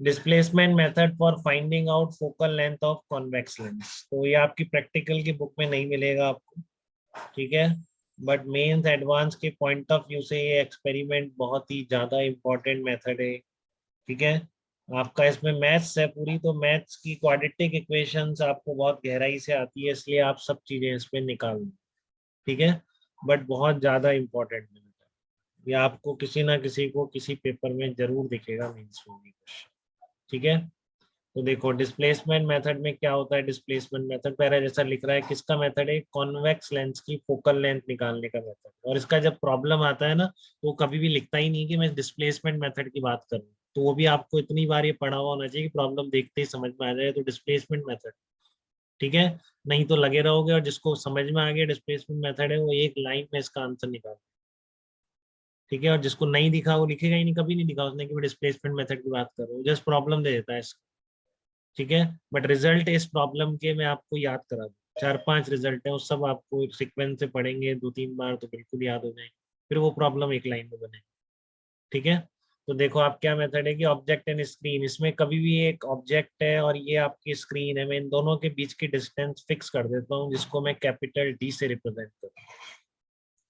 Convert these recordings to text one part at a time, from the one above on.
Displacement method for finding out focal length of convex lens. तो ये आपकी practical की बुक में नहीं मिलेगा आपको, ठीक है। बट मेंस एडवांस के पॉइंट ऑफ व्यू से ये एक्सपेरिमेंट बहुत ही ज्यादा इम्पोर्टेंट मेथड है, ठीक है। आपका इसमें मैथ्स है पूरी, तो मैथ्स की क्वाड्रेटिक इक्वेशंस आपको बहुत गहराई से आती है, इसलिए आप सब चीजें इसमें निकाल लो, ठीक है। बट बहुत ज्यादा इम्पोर्टेंट है, ये आपको किसी ना किसी को किसी पेपर में जरूर दिखेगा मेंस में भी क्वेश्चन, ठीक है। तो देखो डिस्प्लेसमेंट मेथड में क्या होता है। डिस्प्लेसमेंट मेथड पहले जैसा लिख रहा है, किसका मेथड है, कॉन्वेक्स लेंस की फोकल लेंथ निकालने का मेथड। और इसका जब प्रॉब्लम आता है ना, तो वो कभी भी लिखता ही नहीं कि मैं डिस्प्लेसमेंट मेथड की बात करूँ, तो वो भी आपको इतनी बार ये पढ़ा हुआ होना चाहिए कि प्रॉब्लम देखते ही समझ में आ जाए तो डिस्प्लेसमेंट मेथड, ठीक है। नहीं तो लगे रहोगे, और जिसको समझ में आ गया डिस्प्लेसमेंट मेथड है, वो एक लाइन में इसका आंसर निकाल, ठीक है। और जिसको नहीं दिखा वो लिखेगा ही नहीं, कभी नहीं दिखा उसने कि मैं डिस्प्लेसमेंट मेथड की बात कर रहा हूँ, जस्ट प्रॉब्लम दे देता है, ठीक है। बट रिजल्ट इस प्रॉब्लम के मैं आपको याद करा दूं, 4-5 रिजल्ट है, वो सब आपको सीक्वेंस से पढ़ेंगे 2-3 बार तो बिल्कुल याद हो जाएंगे, फिर वो प्रॉब्लम एक लाइन में बनेगी, ठीक है। तो देखो आप क्या मेथड है कि ऑब्जेक्ट एंड स्क्रीन, इसमें कभी भी एक ऑब्जेक्ट है और ये आपकी स्क्रीन है, मैं इन दोनों के बीच की डिस्टेंस फिक्स कर देता हूँ, जिसको मैं कैपिटल डी से रिप्रेजेंट करता हूँ,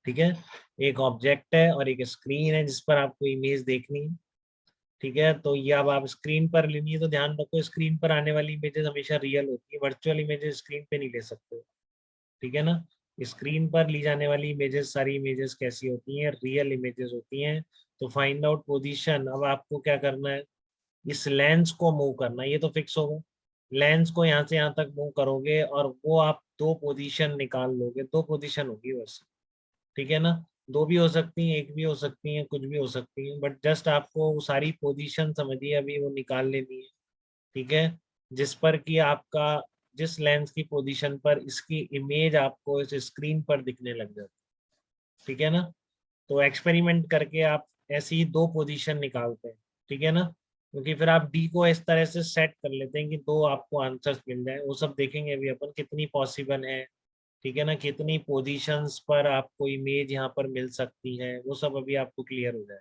ठीक है। एक ऑब्जेक्ट है और एक स्क्रीन है जिस पर आपको इमेज देखनी है, ठीक है। तो ये अब आप स्क्रीन पर लेनी है तो ध्यान रखो, स्क्रीन पर आने वाली इमेजेस हमेशा रियल होती है, वर्चुअल इमेजेस स्क्रीन पे नहीं ले सकते, ठीक है ना। स्क्रीन पर ली जाने वाली इमेजेस, सारी इमेजेस कैसी होती हैं, रियल इमेजेस होती हैं। तो फाइंड आउट पोजीशन, अब आपको क्या करना है, इस लेंस को मूव करना है, ये तो फिक्स होगा, लेंस को यहाँ से यहाँ तक मूव करोगे और वो आप दो पोजीशन निकाल लोगे, दो पोजीशन होगी बस, ठीक है ना। दो भी हो सकती हैं, एक भी हो सकती हैं, कुछ भी हो सकती हैं, बट जस्ट आपको वो सारी पोजीशन समझिए अभी वो निकाल लेनी है, ठीक है। जिस पर कि आपका, जिस लेंस की पोजीशन पर इसकी इमेज आपको इस स्क्रीन पर दिखने लग जाती है, ठीक है ना। तो एक्सपेरिमेंट करके आप ऐसी ही दो पोजीशन निकालते हैं, ठीक है ना। क्योंकि फिर आप डी को इस तरह से सेट कर लेते हैं कि दो आपको आंसर्स मिल जाए, वो सब देखेंगे अभी अपन कितनी पॉसिबल है, ठीक है ना, कितनी पोजीशंस पर आपको इमेज यहाँ पर मिल सकती है, वो सब अभी आपको क्लियर हो जाए,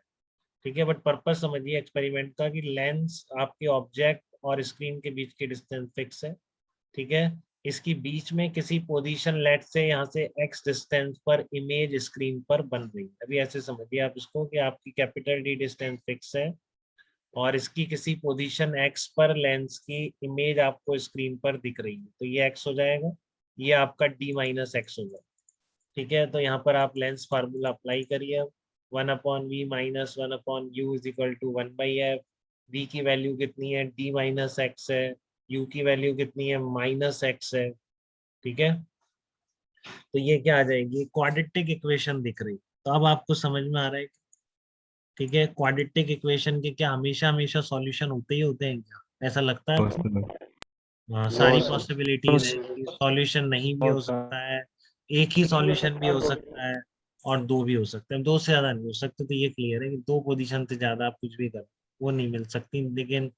ठीक है। बट पर्पस समझिए एक्सपेरिमेंट का कि लेंस आपके ऑब्जेक्ट और स्क्रीन के बीच की डिस्टेंस फिक्स है, ठीक है। इसकी बीच में किसी पोजीशन लेट से यहाँ से एक्स डिस्टेंस पर इमेज स्क्रीन पर बन रही है, अभी ऐसे समझिए आप इसको कि आपकी कैपिटल डी डिस्टेंस फिक्स है और इसकी किसी पोजीशन एक्स पर लेंस की इमेज आपको स्क्रीन पर दिख रही है, तो ये एक्स हो जाएगा, ये आपका डी माइनस एक्स हो जाएगा, ठीक है। तो यहाँ पर आप लेंस फार्मूला अप्लाई करिए अब, 1/v minus 1/u is equal to 1/f। v की वैल्यू कितनी है, d माइनस एक्स है, u की वैल्यू कितनी है, माइनस एक्स है, ठीक है। तो ये क्या आ जाएगी, क्वाड्रेटिक इक्वेशन दिख रही, तो अब आपको समझ में आ रहा है, ठीक है। क्वाड्रेटिक इक्वेशन के क्या हमेशा हमेशा सॉल्यूशन होते ही होते हैं क्या, ऐसा लगता है आपको? हाँ, नो सारी सर। पॉसिबिलिटीज है कि सॉल्यूशन नहीं भी नो हो सर। सकता है, एक ही सॉल्यूशन भी हो सकता है, और दो भी हो सकते हैं, दो से ज्यादा नहीं हो सकते। तो ये क्लियर है कि दो पोजीशन से ज्यादा आप कुछ भी करो वो नहीं मिल सकती, लेकिन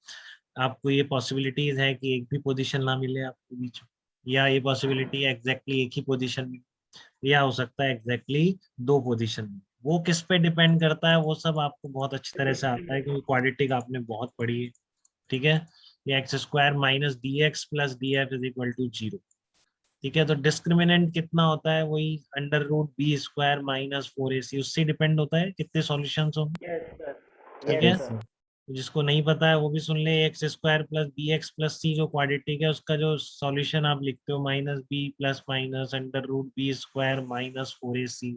आपको ये पॉसिबिलिटीज है कि एक भी पोजीशन ना मिले आपको बीच में, या ये पॉसिबिलिटी है एग्जैक्टली एक ही पोजीशन में, या हो सकता है एग्जैक्टली दो पोजीशन में। वो किस पे डिपेंड करता है, वो सब आपको बहुत अच्छी तरह से आता है क्योंकि क्वाड्रेटिक आपने बहुत पढ़ी है, ठीक है। ये x square minus d x plus D F is equal to 0, ठीक है। तो डिस्क्रिमिनेंट कितना होता है, वही under root B square minus 4ac, उससे डिपेंड होता है कितने सॉल्यूशंस होंगे, यस सर। ठीक यस है। Yes sir. सर। तो जिसको नहीं पता है वो भी सुन ले, x square plus b x plus c जो क्वाड्रेटिक है उसका जो सॉल्यूशन आप लिखते हो minus B plus minus under root B square minus 4ac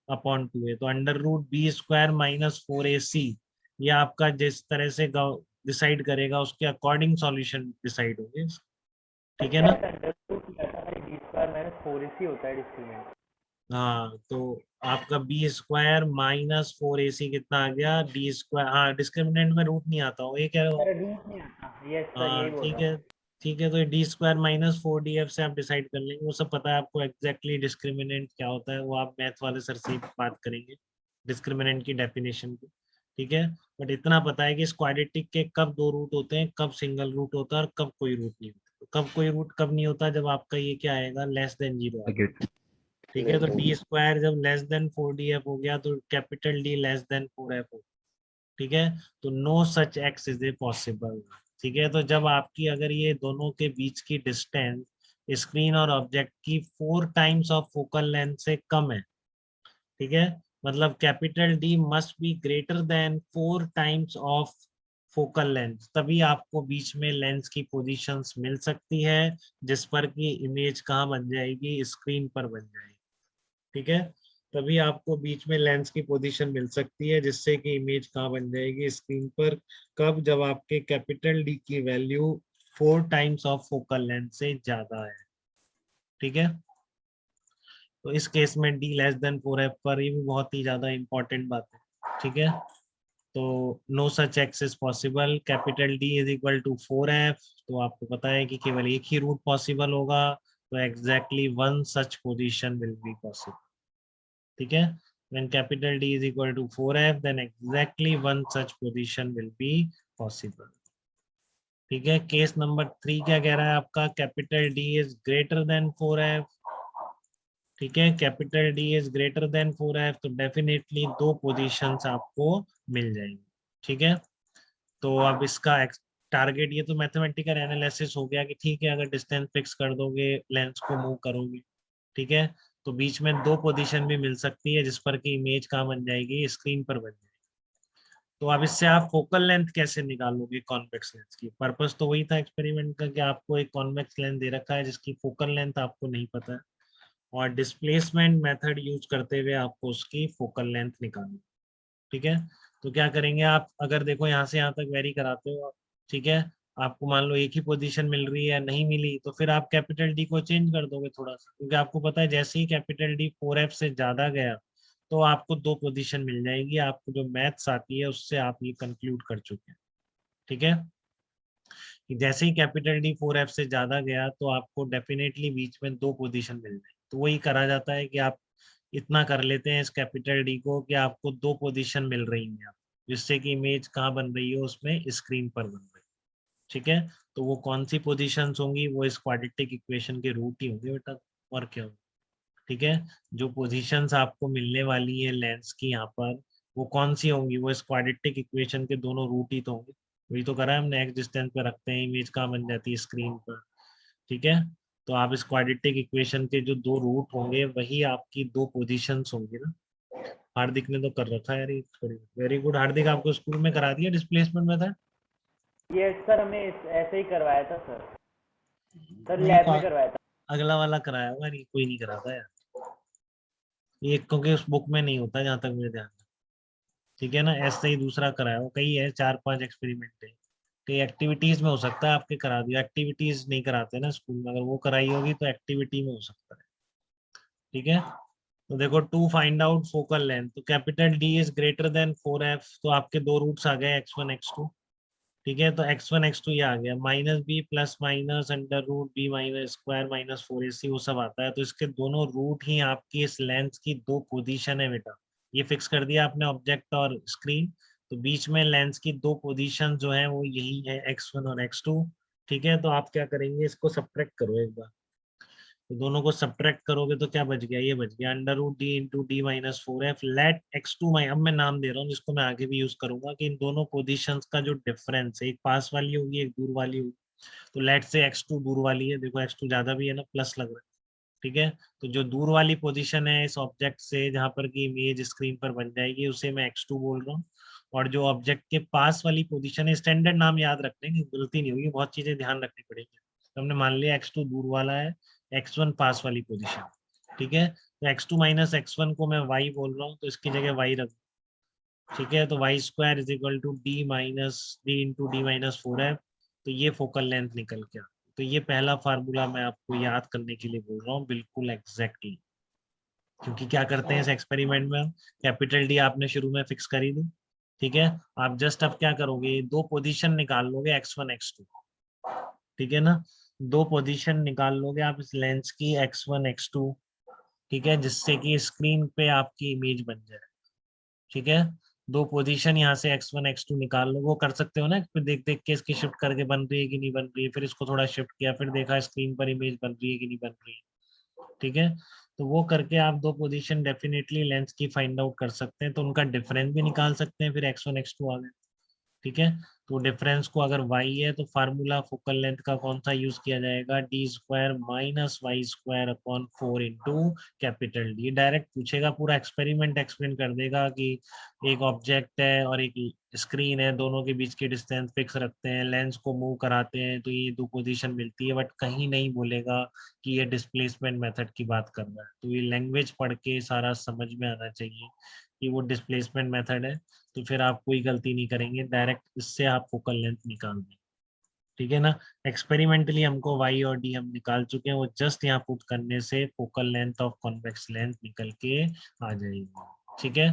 upon 2 है। तो under root B square minus 4ac ये आपका जिस तरह से डिसाइड करेगा उसके अकॉर्डिंग सॉल्यूशन डिसाइड होंगे, ठीक है क्या ना। है अंडर रूट लिखा है डी स्क्वायर माइनस 4ac होता है डिस्क्रीमेंट। हाँ तो आपका बी स्क्वायर माइनस 4ac कितना आ गया, डी स्क्वायर, हाँ डिस्क्रिमिनेंट में रूट नहीं आता हो, ये कह रहे हो। अरे रूट नहीं आता, यस सर हाँ यही बोल ठीक रहा है, हूँ। ठीक है। तो डी स्क्वायर माइनस 4df से आप डिसाइड कर लेंगे, वो सब पता है आपको एग्जैक्टली डिस्क्रिमिनेंट क्या होता है, वो आप मैथ वाले सर से ही बात करेंगे डिस्क्रिमिनेंट की डेफिनेशन की, ठीक है। बट इतना पता है कि इस क्वाड्रेटिक के कब दो रूट होते हैं, कब सिंगल रूट होता है और कब कोई रूट नहीं होता। तो कब कोई रूट कब नहीं होता, जब आपका ये क्या आएगा, लेस देन 0 आएगा, ठीक है। तो डी स्क्वायर जब लेस देन 4df हो गया तो capital D less than 4f हो, ठीक है। तो no such X is a possible, ठीक है, तो जब आपकी अगर ये दोनों के बीच की डिस्टेंस स्क्रीन और ऑब्जेक्ट की 4 टाइम्स ऑफ फोकल लेंथ से कम है, ठीक है, मतलब capital D must be greater than 4 times of focal length, तभी आपको बीच में लेंस की पोजीशंस मिल सकती है जिस पर कि इमेज कहाँ बन जाएगी, स्क्रीन पर बन जाएगी। ठीक है, तभी आपको बीच में लेंस की पोजीशन मिल सकती है जिससे कि इमेज कहाँ बन जाएगी, स्क्रीन पर। कब? जब आपके कैपिटल डी की value 4 times of focal length से ज्यादा है। ठीक है, तो इस केस में डी लेस देन 4f पर, ये भी बहुत ही ज्यादा इंपॉर्टेंट बात है। ठीक है, तो no such X is possible, capital D is equal to 4f, तो आपको पता है कि केवल एक ही रूट पॉसिबल होगा, तो exactly one such position will be possible. ठीक है, when capital D is equal to 4f then exactly one such position will be possible। ठीक है, केस नंबर 3 क्या कह रहा है आपका, capital D is greater than 4f। ठीक है, capital D is greater than 4f, तो डेफिनेटली दो पोजीशंस आपको मिल जाएंगी। ठीक है, तो अब इसका टारगेट, ये तो मैथमेटिकल एनालिसिस हो गया कि ठीक है अगर डिस्टेंस फिक्स कर दोगे, लेंस को मूव करोगे, ठीक है, तो बीच में दो पोजीशन भी मिल सकती है जिस पर कि इमेज कहाँ बन जाएगी, स्क्रीन पर बन जाएगी। तो अब इससे आप फोकल लेंथ कैसे निकालोगे कॉन्वेक्स लेंस की? पर्पस तो वही था एक्सपेरिमेंट का कि आपको एक कॉन्वेक्स लेंस दे रखा है जिसकी फोकल लेंथ आपको नहीं पता है, और डिस्प्लेसमेंट मेथड यूज करते हुए आपको उसकी फोकल लेंथ निकालनी। ठीक है, तो क्या करेंगे आप, अगर देखो यहाँ से यहाँ तक वेरी कराते हो आप, ठीक है, आपको मान लो एक ही पोजीशन मिल रही है, नहीं मिली, तो फिर आप कैपिटल डी को चेंज कर दोगे थोड़ा सा, क्योंकि आपको पता है जैसे ही कैपिटल डी 4f से ज्यादा गया तो आपको दो पोजीशन मिल जाएगी। आपको जो मैथ्स आती है उससे आप ये कंक्लूड कर चुके हैं। ठीक है, कि जैसे ही कैपिटल डी 4f से ज्यादा गया तो आपको डेफिनेटली बीच में दो पोजीशन मिल जाएगी। तो वही करा जाता है कि आप इतना कर लेते हैं इस कैपिटल डी को कि आपको दो पोजीशन मिल रही हैं, जिससे कि इमेज कहाँ बन रही है, उसमें स्क्रीन पर बन रही है। ठीक है, तो वो कौन सी पोजीशंस होंगी, वो इस क्वाड्रेटिक इक्वेशन के रूट ही होंगे बेटा, और क्या होगा। ठीक है, जो पोजीशंस आपको मिलने वाली है लेंस की यहाँ पर, वो कौन सी होंगी, वो इस क्वाड्रेटिक इक्वेशन के दोनों रूट ही तो होंगे। वही तो करा है हमने, एक्स डिस्टेंस पे रखते हैं, इमेज कहाँ बन जाती है, स्क्रीन पर। ठीक है, तो आप इस क्वाड्रेटिक इक्वेशन के जो दो रूट होंगे वही आपकी दो पोजीशंस होंगी ना। हार्दिक ने तो कर रखा है यार, वेरी गुड हार्दिक, आपको स्कूल में करा दिया डिस्प्लेसमेंट मेथड? ये सर हमें ऐसे ही करवाया था सर। सर नहीं लैब तो में करवाया था। अगला वाला कराया होगा, नहीं कोई नहीं कराता यार ये, क्योंकि उस बुक में नहीं होता जहाँ तक मुझे ध्यान है। ठीक है ना, ऐसे ही दूसरा कराया हो, कई है 4-5 एक्सपेरिमेंट है, कई एक्टिविटीज में हो सकता है आपके करा दिया, एक्टिविटीज नहीं कराते ना स्कूल में, अगर वो कराई होगी तो एक्टिविटी में हो सकता है। ठीक है, तो देखो to find out focal length, तो capital D is greater than 4f, तो आपके दो रूट्स आ गए x1 x2। ठीक है, तो x1 x2 ये आ गया, minus B plus minus under root B minus square minus 4ac, वो सब आता है, तो इसके दोनों रूट ही आपकी इस लेंथ की दो पोजीशन है बेटा। ये फिक्स कर दिया आपने ऑब्जेक्ट और स्क्रीन, तो बीच में लेंस की दो पोजीशन जो है वो यही है, x1 और x2। ठीक है, तो आप क्या करेंगे, इसको सब्ट्रैक्ट करो एक बार, तो दोनों को सब्ट्रैक्ट करोगे तो क्या बच गया, ये बच गया under root D into D minus 4f let x2 my, अब मैं नाम दे रहा हूँ जिसको मैं आगे भी यूज करूंगा, कि इन दोनों पोजीशंस का जो डिफरेंस है, एक पास वाली होगी एक दूर वाली होगी, तो लेट से x2 दूर वाली है, देखो x2 ज्यादा भी है ना, प्लस लग रहा है। ठीक है, तो जो दूर वाली पोजीशन है इस ऑब्जेक्ट से जहां पर की इमेज स्क्रीन पर बन जाएगी उसे मैं x2 बोल रहा हूँ, और जो ऑब्जेक्ट के पास वाली पोजीशन है, स्टैंडर्ड नाम याद रखने की गलती नहीं होगी, बहुत चीजें ध्यान रखनी पड़ेगी। तो हमने मान लिया x2 दूर वाला है, x1 पास वाली पोजीशन। ठीक है, तो x2 माइनस x1 को मैं y बोल रहा हूँ, तो इसकी जगह y रख। ठीक है, तो Y square is equal to D minus D into D minus 4f, तो ये फोकल लेंथ निकल गया। तो ये पहला फार्मूला मैं आपको याद करने के लिए बोल रहा हूँ, बिल्कुल एग्जैक्टली, क्योंकि क्या करते हैं इस एक्सपेरिमेंट में, कैपिटल डी आपने शुरू में फिक्स करी दी। ठीक है, आप जस्ट अब क्या करोगे, दो पोजीशन निकाल लोगे x1 x2। ठीक है ना, दो पोजीशन निकाल लोगे आप इस लेंस की x1 x2। ठीक है, जिससे कि स्क्रीन पे आपकी इमेज बन जाए। ठीक है, दो पोजीशन यहाँ से x1 x2 निकाल लो, वो कर सकते हो ना, फिर देख देख के इसकी शिफ्ट करके बन रही है कि नहीं बन रही है, फिर इसको थोड़ा शिफ्ट किया, फिर देखा स्क्रीन पर इमेज बन रही है कि नहीं बन रही है। ठीक है, तो वो करके आप दो पोजीशन डेफिनेटली लेंस की फाइंड आउट कर सकते हैं, तो उनका डिफरेंस भी निकाल सकते हैं, फिर x1 x2 आ गए। ठीक है। तो डिफरेंस को अगर y है तो फार्मूला फोकल लेंथ का कौन सा यूज किया जाएगा, d² minus y² upon 4 into capital D. Direct पूछेगा, पूरा एक्सपेरिमेंट एक्सप्लेन कर देगा कि एक ऑब्जेक्ट है और एक स्क्रीन है, दोनों के बीच की डिस्टेंस फिक्स रखते हैं, लेंस को मूव कराते हैं तो ये 2 पोजीशन मिलती है, बट कहीं नहीं बोलेगा कि ये डिस्प्लेसमेंट मेथड की बात कर रहा है। तो ये लैंग्वेज पढ़ के सारा समझ में आना चाहिए कि वो डिस्प्लेसमेंट मेथड है, तो फिर आप कोई गलती नहीं करेंगे, डायरेक्ट इससे आप फोकल लेंथ निकाल दें। ठीक है ना। एक्सपेरिमेंटली हमको y और d हम निकाल चुके हैं, वो जस्ट यहाँ पुट करने से focal length of convex length निकल के आ जाएगी। ठीक है।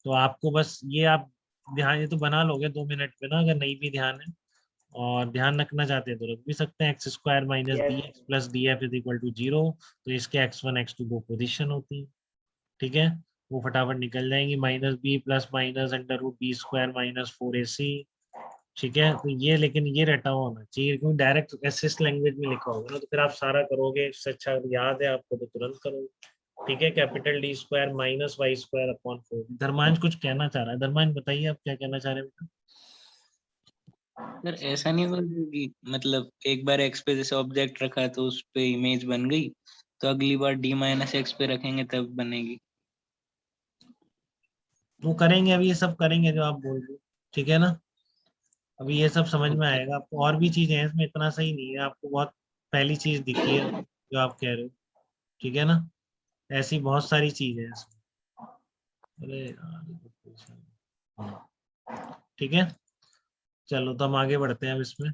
तो आपको बस ये आप ध्यान, ये तो बना लोगे 2 मिनट में ना, अगर नहीं भी ध्यान है और ध्यान रखना चाहते हैं तो रख भी सकते हैं। x² minus D yes X plus D F is equal to 0। तो इसके x1 x2 दो पोजिशन होती है। ठीक है। वो फटाफट निकल जाएंगी, minus B plus minus under root b² minus 4ac। ठीक है। तो ये, लेकिन ये रटा हुआ होना चाहिए, क्योंकि डायरेक्ट एसएस लैंग्वेज में लिखा होगा ना, तो फिर आप सारा करोगे, इससे अच्छा अगर याद है आपको तो तुरंत करोगे। ठीक है। Capital d² minus y² upon 4। धर्मांश कुछ कहना चाह रहा है, धर्मांश बताइए आप क्या कहना चाह रहे हैं। सर ऐसा नहीं होगा कि मतलब एक बार एक्स पे जैसे ऑब्जेक्ट रखा तो उस पे इमेज बन गई, तो अगली बार d-x पे रखेंगे तब बनेगी। वो करेंगे, अभी ये सब करेंगे जो आप बोल रहे हो। ठीक है ना। अभी ये सब समझ में ओके। आएगा आपको, और भी चीजें हैं इसमें, इतना सही नहीं है आपको, बहुत पहली चीज दिखी है जो आप कह रहे हो। ठीक है ना। ऐसी बहुत सारी चीजें हैं इसमें। अरे यार, ये तो हाँ। ठीक है। चलो तो हम आगे बढ़ते हैं अब इसमें।